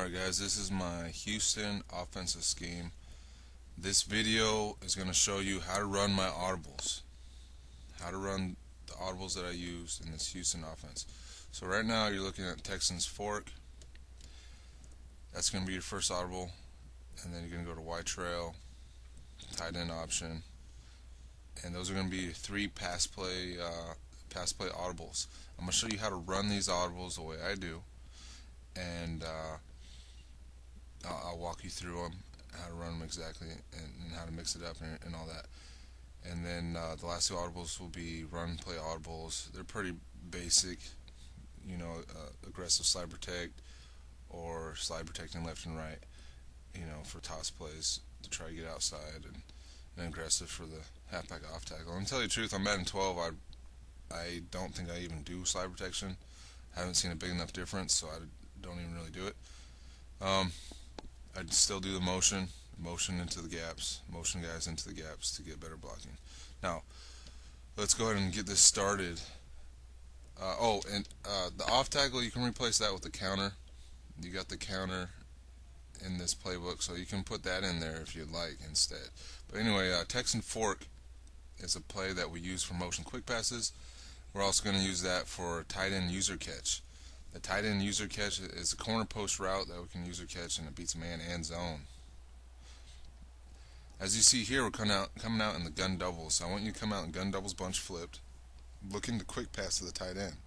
Alright guys, this is my Houston offensive scheme. This video is going to show you how to run my audibles. How to run the audibles that I use in this Houston offense. So right now you're looking at Texans fork. That's going to be your first audible. And then you're going to go to Y trail, tight end option. And those are going to be three pass play audibles. I'm going to show you how to run these audibles the way I do. And I'll walk you through them, how to run them exactly, and how to mix it up and all that. And then the last two audibles will be run play audibles. They're pretty basic, aggressive slide protect or slide protecting left and right, for toss plays to try to get outside, and aggressive for the halfback off tackle. And to tell you the truth, on Madden 12, I don't think I even do slide protection. I haven't seen a big enough difference, so I don't even really do it. I'd still do the motion into the gaps, motion guys into the gaps to get better blocking. Now, let's go ahead and get this started. The off tackle, you can replace that with the counter. You got the counter in this playbook, so you can put that in there if you'd like instead. But anyway, Texan fork is a play that we use for motion quick passes. We're also going to use that for tight end user catch. The tight end user catch is a corner post route that we can user catch, and it beats man and zone. As you see here, we're coming out in the gun doubles. So I want you to come out in gun doubles bunch flipped, looking to quick pass to the tight end.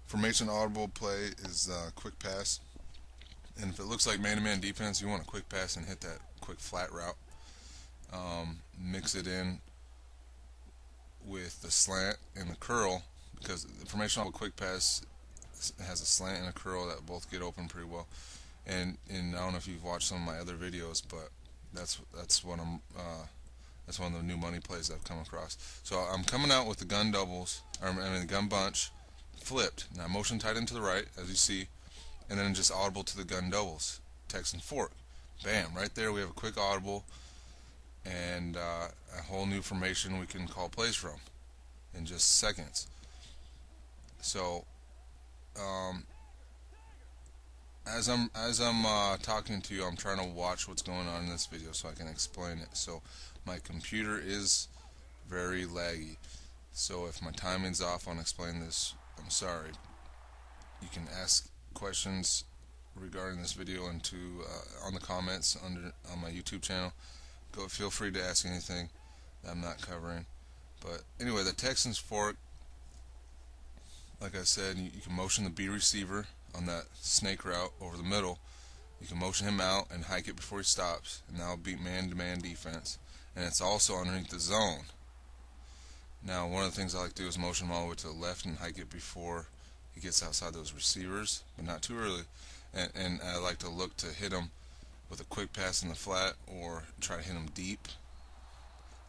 Formation audible play is quick pass, and if it looks like man-to-man defense, you want a quick pass and hit that quick flat route. Mix it in with the slant and the curl, because the formation audible quick pass has a slant and a curl that both get open pretty well. And I don't know if you've watched some of my other videos, but that's one of the new money plays I've come across. So I'm coming out with the gun doubles, the gun bunch flipped. Now motion tight into the right, as you see, and then just audible to the gun doubles. Texan fork, bam! Right there we have a quick audible and a whole new formation we can call plays from in just seconds. So as I'm talking to you, I'm trying to watch what's going on in this video so I can explain it. So my computer is very laggy, so if my timing's off on explaining this, I'm sorry. You can ask questions regarding this video on the comments on my YouTube channel. Feel free to ask anything that I'm not covering. But anyway, the Texans fork, like I said, you can motion the B receiver on that snake route over the middle. You can motion him out and hike it before he stops, and that'll beat man-to-man defense. And it's also underneath the zone. Now, one of the things I like to do is motion him all the way to the left and hike it before he gets outside those receivers, but not too early. And I like to look to hit him with a quick pass in the flat or try to hit him deep.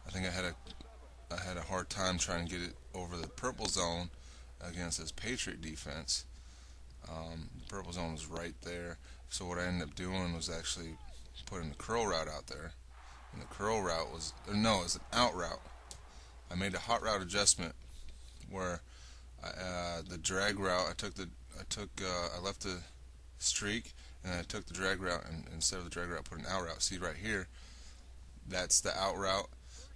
I think I had a hard time trying to get it over the purple zone against this Patriot defense. The purple zone was right there, so what I ended up doing was actually putting the curl route out there, and the curl route it's an out route. I made a hot route adjustment where the drag route, I left the streak and I took the drag route, and instead of the drag route, put an out route. See right here, that's the out route,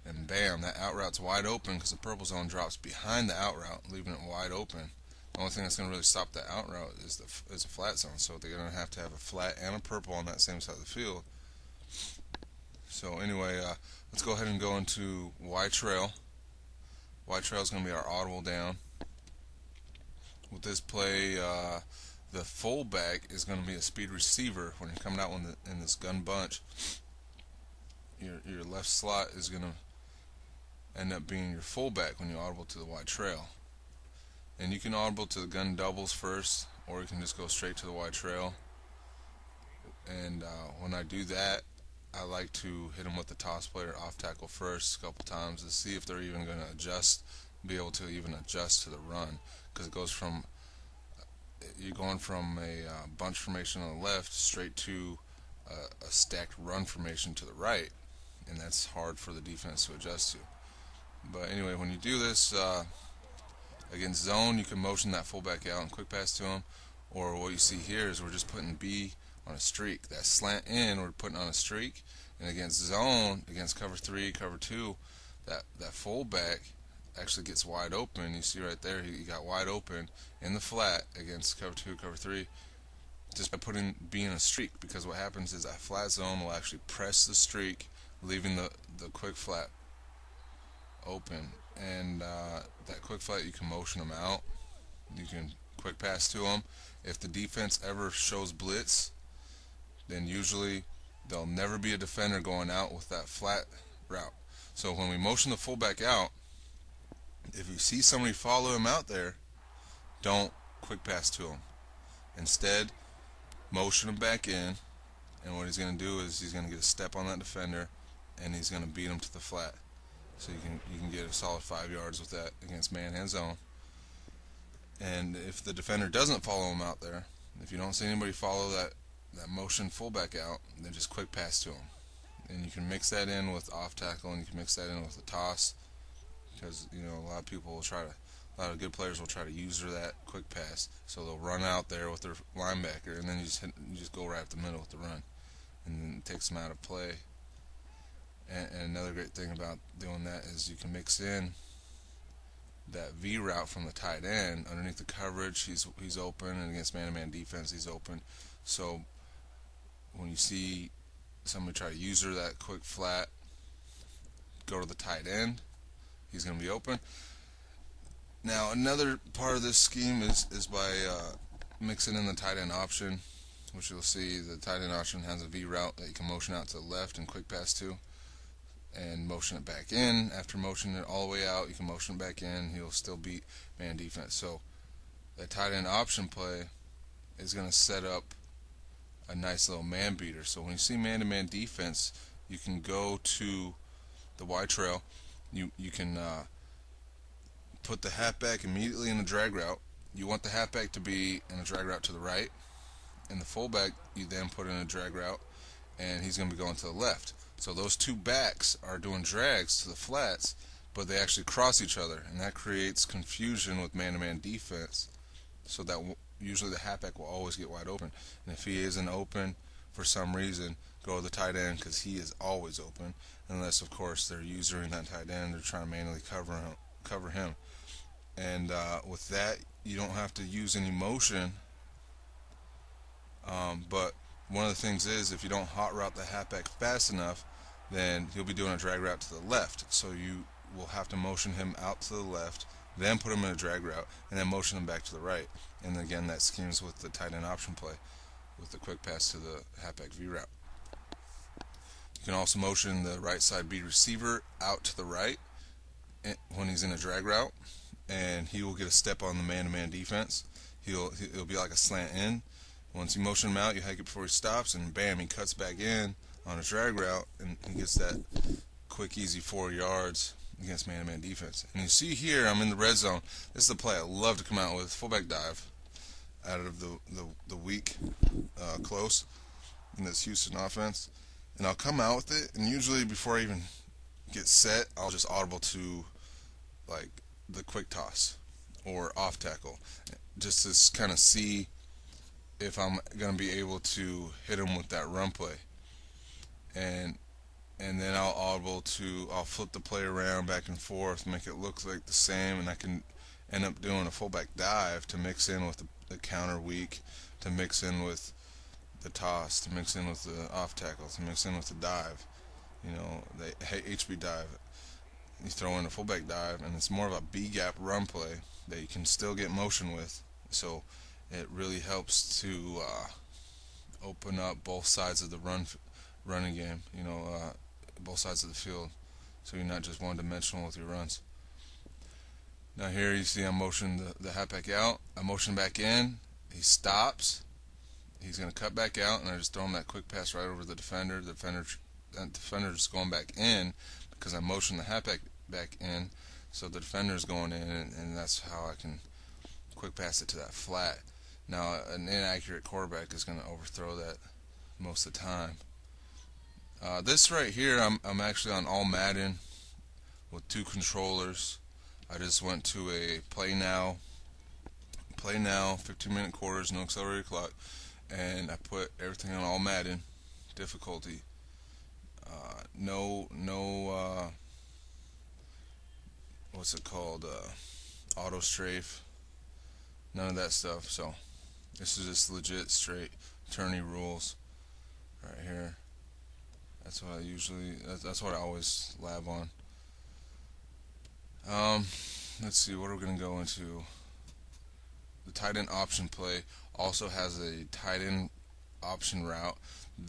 and bam, that out route's wide open because the purple zone drops behind the out route, leaving it wide open. The only thing that's going to really stop that out route is a flat zone, so they're going to have a flat and a purple on that same side of the field. So anyway, let's go ahead and go into Y trail. Y trail is going to be our audible down. With this play, the fullback is going to be a speed receiver. When you're coming out in this gun bunch, your left slot is going to end up being your fullback when you audible to the Y trail. And you can audible to the gun doubles first, or you can just go straight to the Y trail. And when I do that, I like to hit them with the toss player off tackle first a couple times to see if they're even going to be able to even adjust to the run, because you're going from a bunch formation on the left straight to a stacked run formation to the right, and that's hard for the defense to adjust to. But anyway, when you do this against zone, you can motion that fullback out and quick pass to him, or what you see here is we're just putting B on a streak. That slant in, we're putting on a streak. And against zone, against cover 3, cover 2, that fullback actually gets wide open. You see right there, he got wide open in the flat against cover 2, cover 3, just by being a streak. Because what happens is that flat zone will actually press the streak, leaving the quick flat open. And that quick flat, you can motion them out. You can quick pass to them. If the defense ever shows blitz, then usually there'll never be a defender going out with that flat route. So when we motion the fullback out, if you see somebody follow him out there, don't quick pass to him. Instead, motion him back in, and what he's going to do is he's going to get a step on that defender, and he's going to beat him to the flat. So you can get a solid 5 yards with that against man and zone. And if the defender doesn't follow him out there, if you don't see anybody follow that motion fullback out, then just quick pass to him. And you can mix that in with off tackle, and you can mix that in with a toss, because a lot of people will a lot of good players will try to use that quick pass. So they'll run out there with their linebacker, and then you just go right up the middle with the run, and then it takes them out of play. And another great thing about doing that is you can mix in that V route from the tight end underneath the coverage. He's open, and against man-to-man defense, he's open. So when you see somebody try to use that quick flat, go to the tight end, he's going to be open. Now another part of this scheme is by mixing in the tight end option, which you'll see the tight end option has a V route that you can motion out to the left and quick pass to, and motion it back in. After motioning it all the way out, you can motion it back in. He'll still beat man defense. So that tight end option play is going to set up a nice little man beater. So when you see man-to-man defense, you can go to the Y trail. You can put the halfback immediately in the drag route. You want the halfback to be in a drag route to the right, and the fullback you then put in a drag route, and he's going to be going to the left. So those two backs are doing drags to the flats, but they actually cross each other, and that creates confusion with man-to-man defense. So that usually the halfback will always get wide open, and if he isn't open for some reason, go to the tight end, because he is always open, unless of course they're using that tight end, they're trying to manually cover him. And with that, you don't have to use any motion, but one of the things is, if you don't hot route the halfback fast enough, then he'll be doing a drag route to the left. So you will have to motion him out to the left, then put him in a drag route, and then motion him back to the right. And again, that schemes with the tight end option play, with the quick pass to the halfback V route. You can also motion the right side B receiver out to the right when he's in a drag route, and he will get a step on the man-to-man defense. It'll be like a slant in. Once you motion him out, you hike it before he stops, and bam, he cuts back in on a drag route, and he gets that quick, easy 4 yards against man-to-man defense. And you see here, I'm in the red zone. This is the play I love to come out with, fullback dive, out of the weak close in this Houston offense. And I'll come out with it, and usually before I even get set, I'll just audible to like the quick toss or off tackle, just to kind of see if I'm going to be able to hit him with that run play. And then I'll flip the play around back and forth, make it look like the same, and I can end up doing a fullback dive to mix in with the counter weak, to mix in with the toss, to mix in with the off tackle, to mix in with the dive. The HB dive. You throw in a fullback dive, and it's more of a B gap run play that you can still get motion with. So it really helps to open up both sides of the running game. Both sides of the field, so you're not just one-dimensional with your runs. Now here you see I motion the halfback out. I motion back in. He stops. He's going to cut back out, and I just throw him that quick pass right over the defender. The defender's going back in because I motioned the halfback back in, so the defender's going in, and that's how I can quick pass it to that flat. Now, an inaccurate quarterback is going to overthrow that most of the time. This right here, I'm actually on all Madden with 2 controllers. I just went to a play now, 15-minute quarters, no accelerated clock, and I put everything on all Madden difficulty. No, what's it called? Auto strafe. None of that stuff. So this is just legit straight tourney rules right here. That's what I usually. That's what I always lab on. Um, let's see. What are we gonna go into? The tight end option play also has a tight end option route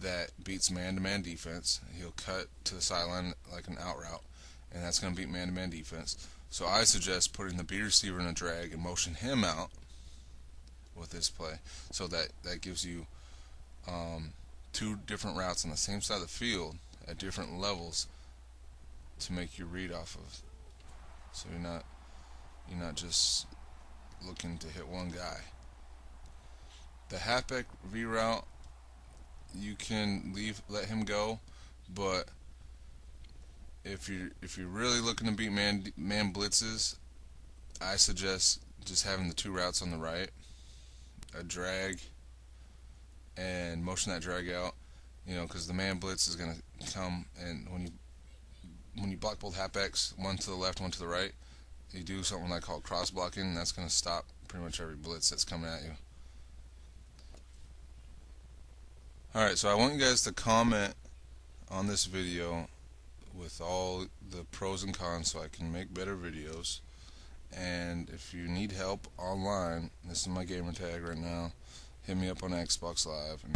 that beats man-to-man defense. He'll cut to the sideline like an out route, and that's going to beat man-to-man defense. So I suggest putting the B receiver in a drag and motion him out with this play, so that gives you two different routes on the same side of the field at different levels to make your read off of. So you're not just looking to hit one guy. The halfback V route, you can let him go, but if you're really looking to beat man blitzes, I suggest just having the two routes on the right, a drag, and motion that drag out. Because the man blitz is gonna come, and when you block both halfbacks, one to the left, one to the right, you do something like called cross blocking, and that's gonna stop pretty much every blitz that's coming at you. Alright, so I want you guys to comment on this video with all the pros and cons so I can make better videos. And if you need help online, this is my gamer tag right now. Hit me up on Xbox Live.